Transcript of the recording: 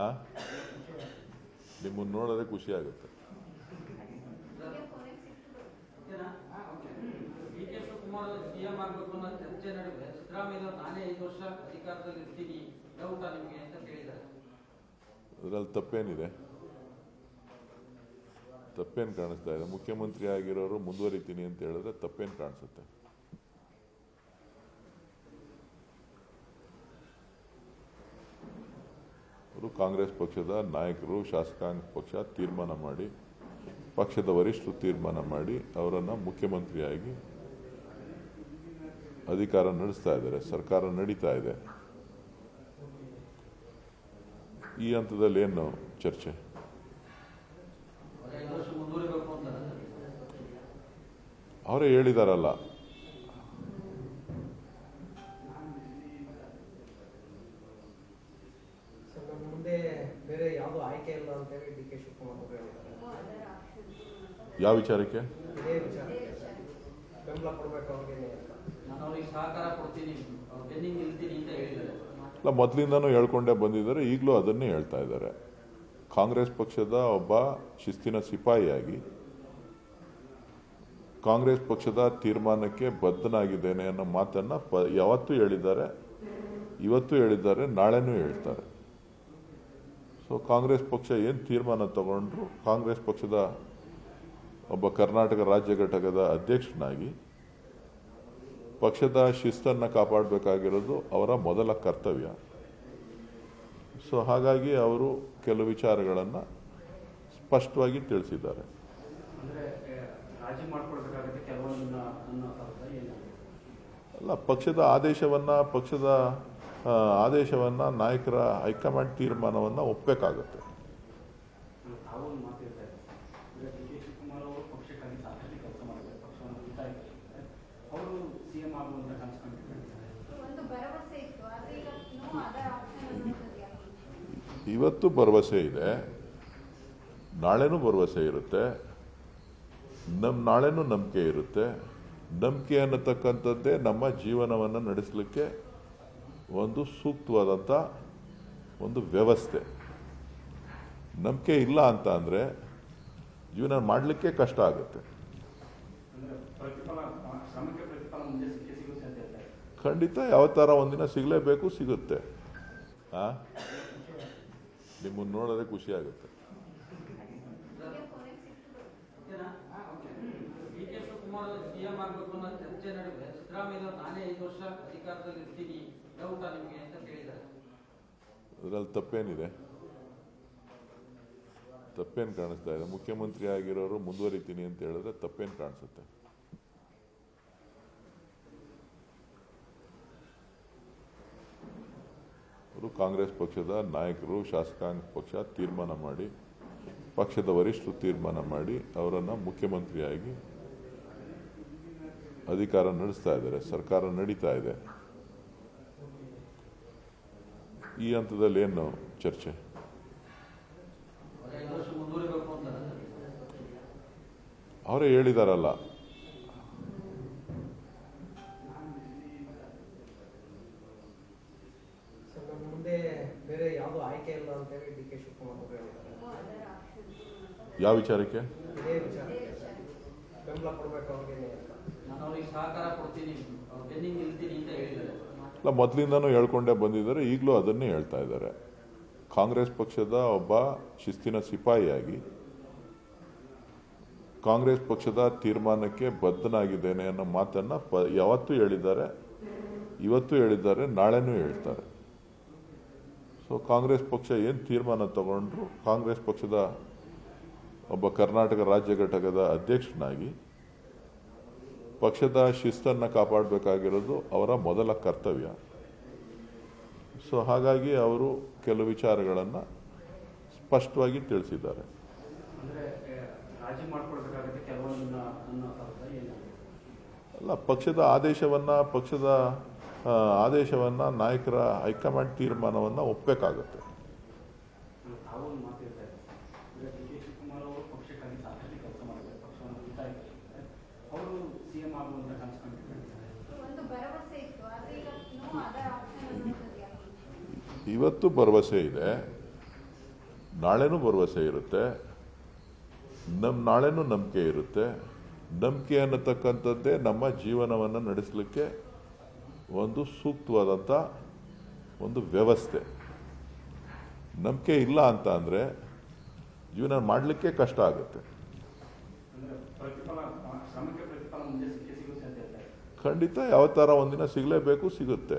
ಆ ನಿಮ್ಮನ್ನು ನೋಡಿದ್ರೆ ಖುಷಿ ಆಗುತ್ತೆ. ಸಿಎಂ ಆಗಬೇಕು ಅನ್ನೋ ಚರ್ಚೆ ನಡುವೆ ಸಿದ್ದರಾಮಯ್ಯ ನಾನೇ 5 ವರ್ಷ ಅಧಿಕಾರದಲ್ಲಿ ಇರ್ತೀನಿ ಡೌಟಾ ನಿಮಗೆ ಅಂತ ಕೇಳಿದ್ದಾರೆ. ಅದರಲ್ಲಿ ತಪ್ಪೇನಿದೆ? ತಪ್ಪೇನು ಕಾಣಿಸ್ತಾ ಇದೆ? ಮುಖ್ಯಮಂತ್ರಿ ಆಗಿರೋರು ಮುಂದುವರಿತೀನಿ ಅಂತ ಹೇಳಿದ್ರೆ ತಪ್ಪೇನು ಕಾಣಿಸುತ್ತೆ? ಅವರು ಕಾಂಗ್ರೆಸ್ ಪಕ್ಷದ ನಾಯಕರು, ಶಾಸಕಾಂಗ ಪಕ್ಷ ತೀರ್ಮಾನ ಮಾಡಿ, ಪಕ್ಷದ ವರಿಷ್ಠರು ತೀರ್ಮಾನ ಮಾಡಿ ಅವರನ್ನು ಮುಖ್ಯಮಂತ್ರಿಯಾಗಿ ಅಧಿಕಾರ ನಡೆಸ್ತಾ ಇದ್ದಾರೆ. ಸರ್ಕಾರ ನಡೀತಾ ಇದೆ. ಈ ಹಂತದಲ್ಲಿ ಏನು ಚರ್ಚೆ? ಅವರೇ ಹೇಳಿದಾರಲ್ಲ. ಮುಂದೆ ಬೇರೆ ಯಾವುದು ಆಯ್ಕೆ ಇಲ್ಲ ಅಂತ ಹೇಳಿ ಡಿ ಕೆ ಶಿವಕುಮಾರ್ ಅವರು ಹೇಳಿದ್ದಾರೆ. ಯಾವ ವಿಚಾರಕ್ಕೆ? ಇದೇ ವಿಚಾರಕ್ಕೆ ಬೆಂಬಲ ಕೊಡಬೇಕು ಅವ್ರಿಗೆ. ನಾನು ಅವ್ರಿಗೆ ಸಹಕಾರ ಕೊಡ್ತೀನಿ, ಬೆನ್ನಿಂಗ್ ನಿಲ್ತೀನಿ ಅಂತ ಹೇಳಿದ್ದಾರೆ. ಅಲ್ಲ, ಮೊದಲಿಂದನೂ ಹೇಳ್ಕೊಂಡೇ ಬಂದಿದ್ದಾರೆ, ಈಗಲೂ ಅದನ್ನೇ ಹೇಳ್ತಾ ಇದ್ದಾರೆ. ಕಾಂಗ್ರೆಸ್ ಪಕ್ಷದ ಒಬ್ಬ ಶಿಸ್ತಿನ ಸಿಪಾಯಿಯಾಗಿ ಕಾಂಗ್ರೆಸ್ ಪಕ್ಷದ ತೀರ್ಮಾನಕ್ಕೆ ಬದ್ಧನಾಗಿದ್ದೇನೆ ಅನ್ನೋ ಮಾತನ್ನ ಯಾವತ್ತೂ ಹೇಳಿದ್ದಾರೆ, ಇವತ್ತು ಹೇಳಿದ್ದಾರೆ, ನಾಳೆನೂ ಹೇಳ್ತಾರೆ. ಸೊ ಕಾಂಗ್ರೆಸ್ ಪಕ್ಷ ಏನು ತೀರ್ಮಾನ ತಗೊಂಡ್ರು, ಕಾಂಗ್ರೆಸ್ ಪಕ್ಷದ ಒಬ್ಬ ಕರ್ನಾಟಕ ರಾಜ್ಯ ಘಟಕದ ಅಧ್ಯಕ್ಷನಾಗಿ ಪಕ್ಷದ ಶಿಸ್ತನ್ನು ಕಾಪಾಡಬೇಕಾಗಿರೋದು ಅವರ ಮೊದಲ ಕರ್ತವ್ಯ. ಸೊ ಹಾಗಾಗಿ ಅವರು ಕೆಲವು ವಿಚಾರಗಳನ್ನು ಸ್ಪಷ್ಟವಾಗಿ ತಿಳಿಸಿದ್ದಾರೆ. ಅಲ್ಲ, ಪಕ್ಷದ ಆದೇಶವನ್ನ ನಾಯಕರ ಹೈಕಮಾಂಡ್ ತೀರ್ಮಾನವನ್ನು ಒಪ್ಪಬೇಕಾಗುತ್ತೆ. ಇವತ್ತು ಭರವಸೆ ಇದೆ, ನಾಳೆನೂ ಭರವಸೆ ಇರುತ್ತೆ, ನಾಳೆನೂ ನಂಬಿಕೆ ಇರುತ್ತೆ. ನಂಬಿಕೆ ಅನ್ನತಕ್ಕಂಥದ್ದೇ ನಮ್ಮ ಜೀವನವನ್ನು ನಡೆಸಲಿಕ್ಕೆ ಒಂದು ಸೂಕ್ತವಾದಂಥ ಒಂದು ವ್ಯವಸ್ಥೆ. ನಂಬಿಕೆ ಇಲ್ಲ ಅಂತ ಅಂದರೆ ಜೀವನ ಮಾಡಲಿಕ್ಕೆ ಕಷ್ಟ ಆಗುತ್ತೆ. ಖಂಡಿತ ಯಾವತ್ತಾರ ಒಂದಿನ ಸಿಗಲೇಬೇಕು, ಸಿಗುತ್ತೆ. ನಿಮ್ಮನ್ನು ನೋಡಿದ್ರೆ ಖುಷಿ ಆಗುತ್ತೆ. ಸಿಎಂ ಆಗಬೇಕು ಅನ್ನೋ ಚರ್ಚೆ ನಡುವೆ ಸಿದ್ದರಾಮಯ್ಯ ನಾನೇ 5 ವರ್ಷ ಅಧಿಕಾರದಲ್ಲಿ ಇರ್ತೀನಿ ಡೌಟಾ ನಿಮಗೆ ಅಂತ ಕೇಳಿದ್ದಾರೆ. ಅದರಲ್ಲಿ ತಪ್ಪೇನಿದೆ? ತಪ್ಪೇನು ಕಾಣಿಸ್ತಾ ಇದೆ? ಮುಖ್ಯಮಂತ್ರಿ ಆಗಿರೋರು ಮುಂದುವರಿತೀನಿ ಅಂತ ಹೇಳಿದ್ರೆ ತಪ್ಪೇನು ಕಾಣಿಸುತ್ತೆ? ಅವರು ಕಾಂಗ್ರೆಸ್ ಪಕ್ಷದ ನಾಯಕರು, ಶಾಸಕಾಂಗ ಪಕ್ಷ ತೀರ್ಮಾನ ಮಾಡಿ, ಪಕ್ಷದ ವರಿಷ್ಠರು ತೀರ್ಮಾನ ಮಾಡಿ ಅವರನ್ನು ಮುಖ್ಯಮಂತ್ರಿಯಾಗಿ ಅಧಿಕಾರ ನಡೆಸ್ತಾ ಇದ್ದಾರೆ. ಸರ್ಕಾರ ನಡೀತಾ ಇದೆ. ಈ ಹಂತದಲ್ಲಿ ಏನು ಚರ್ಚೆ? ಅವರೇ ಹೇಳಿದಾರಲ್ಲ. ಮುಂದೆ ಬೇರೆ ಯಾವುದು ಆಯ್ಕೆ ಇಲ್ಲ ಅಂತ ಹೇಳಿ ಡಿ ಕೆ ಶಿವಕುಮಾರ್ ಅವರು ಹೇಳಿದ್ದಾರೆ. ಯಾವ ವಿಚಾರಕ್ಕೆ? ಇದೇ ವಿಚಾರಕ್ಕೆ ಬೆಂಬಲ ಕೊಡಬೇಕು ಅವ್ರಿಗೆ. ನಾನು ಅವ್ರಿಗೆ ಸಹಕಾರ ಕೊಡ್ತೀನಿ, ಬೆನ್ನಿಂಗ್ ನಿಲ್ತೀನಿ ಅಂತ ಹೇಳಿದ್ದಾರೆ. ಅಲ್ಲ, ಮೊದಲಿಂದನೂ ಹೇಳ್ಕೊಂಡೇ ಬಂದಿದ್ದಾರೆ, ಈಗಲೂ ಅದನ್ನೇ ಹೇಳ್ತಾ ಇದ್ದಾರೆ. ಕಾಂಗ್ರೆಸ್ ಪಕ್ಷದ ಒಬ್ಬ ಶಿಸ್ತಿನ ಸಿಪಾಯಿಯಾಗಿ ಕಾಂಗ್ರೆಸ್ ಪಕ್ಷದ ತೀರ್ಮಾನಕ್ಕೆ ಬದ್ಧನಾಗಿದ್ದೇನೆ ಅನ್ನೋ ಮಾತನ್ನ ಯಾವತ್ತೂ ಹೇಳಿದ್ದಾರೆ, ಇವತ್ತು ಹೇಳಿದ್ದಾರೆ, ನಾಳೆನೂ ಹೇಳ್ತಾರೆ. ಸೊ ಕಾಂಗ್ರೆಸ್ ಪಕ್ಷ ಏನು ತೀರ್ಮಾನ ತಗೊಂಡ್ರು, ಕಾಂಗ್ರೆಸ್ ಪಕ್ಷದ ಒಬ್ಬ ಕರ್ನಾಟಕ ರಾಜ್ಯ ಘಟಕದ ಅಧ್ಯಕ್ಷನಾಗಿ ಪಕ್ಷದ ಶಿಸ್ತನ್ನು ಕಾಪಾಡಬೇಕಾಗಿರೋದು ಅವರ ಮೊದಲ ಕರ್ತವ್ಯ. ಸೊ ಹಾಗಾಗಿ ಅವರು ಕೆಲವು ವಿಚಾರಗಳನ್ನು ಸ್ಪಷ್ಟವಾಗಿ ತಿಳಿಸಿದ್ದಾರೆ. ಅಲ್ಲ, ಪಕ್ಷದ ಆದೇಶವನ್ನ ನಾಯಕರ ಹೈಕಮಾಂಡ್ ತೀರ್ಮಾನವನ್ನು ಒಪ್ಪಬೇಕಾಗುತ್ತೆ. ಇವತ್ತು ಭರವಸೆ ಇದೆ, ನಾಳೆನೂ ಭರವಸೆ ಇರುತ್ತೆ, ನಾಳೆನೂ ನಂಬಿಕೆ ಇರುತ್ತೆ. ನಂಬಿಕೆ ಅನ್ನತಕ್ಕಂಥದ್ದೇ ನಮ್ಮ ಜೀವನವನ್ನು ನಡೆಸಲಿಕ್ಕೆ ಒಂದು ಸೂಕ್ತವಾದಂಥ ಒಂದು ವ್ಯವಸ್ಥೆ. ನಂಬಿಕೆ ಇಲ್ಲ ಅಂತ ಅಂದರೆ ಜೀವನ ಮಾಡಲಿಕ್ಕೆ ಕಷ್ಟ ಆಗುತ್ತೆ. ಖಂಡಿತ ಯಾವ ಥರ ಒಂದಿನ ಸಿಗಲೇಬೇಕು, ಸಿಗುತ್ತೆ.